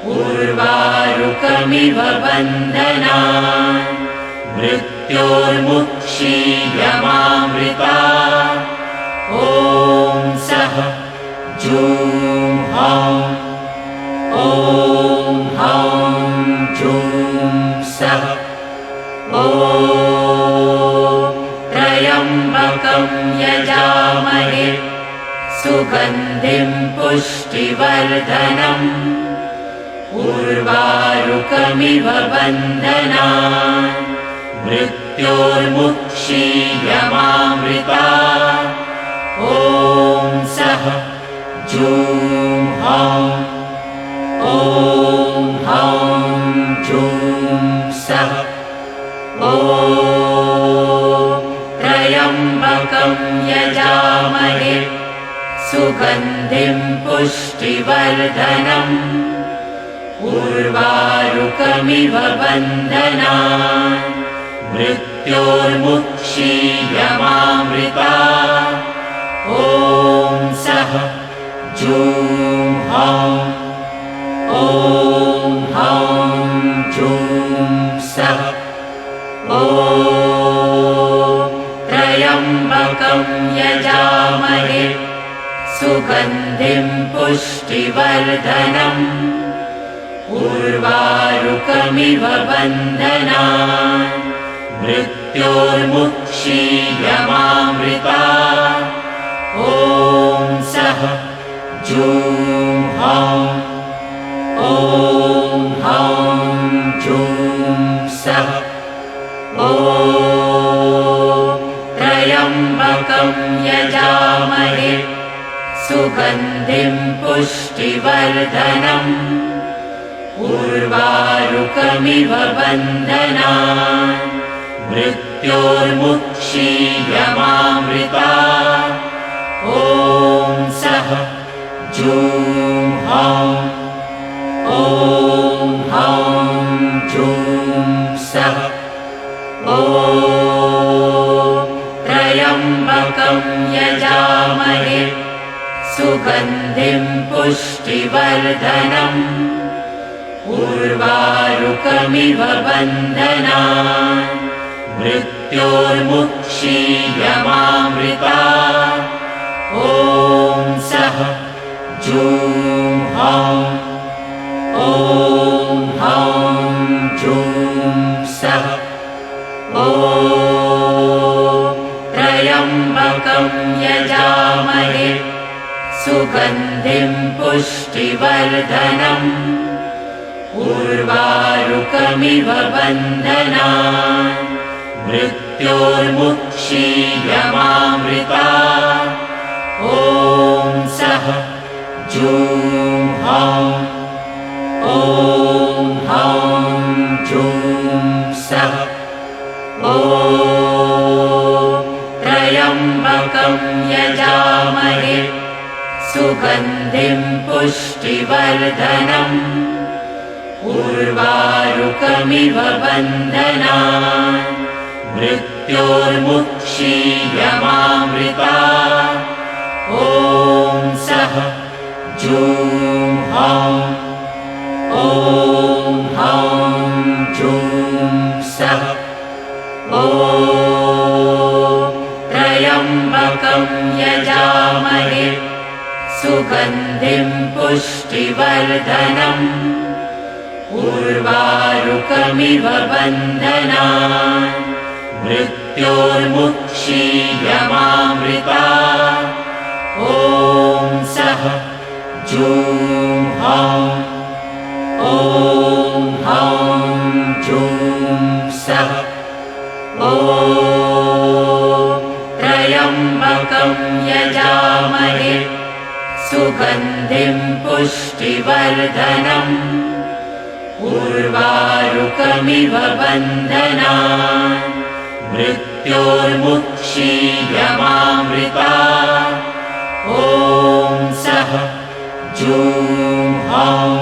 उर्वारुकमिव बन्धनान् मृत्योर्मुक्षीयमामृता ॐ सः जूं हौं ॐ हौं जूं सः ॐ त्र्यम्बकं यजामहे सुगन्धिं पुष्टिवर्धनम् उर्वारुकमिव बन्धनान् मृत्योर्मुक्षीयमामृता ॐ सः जूं हौं ॐ हौं जूं सः ॐ त्र्यम्बकं यजामहे सुगन्धिं पुष्टिवर्धनम् उर्वारुकमिव बन्धनान् मृत्योर्मुक्षीयमामृता ॐ सः जूं हौं ॐ हौं जूं सः ॐ त्र्यम्बकं यजामहे सुगन्धिं पुष्टिवर्धनम् उर्वारुकमिव बन्धनान् मृत्योर्मुक्षीयमामृता ॐ सः जूं हौं ॐ हौं जूं सः ॐ त्र्यम्बकं यजामहे सुगन्धिं पुष्टिवर्धनम् उर्वारुकमिव बन्धनान् मृत्योर्मुक्षीयमामृता ॐ सः जूं हौं ॐ हौं जूं सः ॐ त्र्यम्बकं यजामहे सुगन्धिं पुष्टिवर्धनम् उर्वारुकमिव बन्धनान् मृत्योर्मुक्षीयमामृता ॐ सः जूं हौं ॐ हौं जूं सः ॐ त्र्यम्बकं यजामहे सुगन्धिं पुष्टिवर्धनम् उर्वारुकमिव बन्धनान् मृत्योर्मुक्षीयमामृता ॐ सः जूं हौं ॐ हौं जूं सः ॐ त्र्यम्बकं यजामहे सुगन्धिं पुष्टिवर्धनम् उर्वारुकमिव बन्धनान् मृत्योर्मुक्षीयमामृता ॐ सः जूं हौं ॐ हौं जूं सः ॐ त्र्यम्बकं यजामहे सुगन्धिं पुष्टिवर्धनम् उर्वारुकमिव बन्धनान् मृत्योर्मुक्षीयमामृता ॐ सः जूं हौं ॐ हौं जूं सः ॐ त्र्यम्बकं यजामहे सुगन्धिं पुष्टिवर्धनम् उर्वारुकमिव बन्धनान् मृत्योर्मुक्षीयमामृता ॐ सः जूं हौं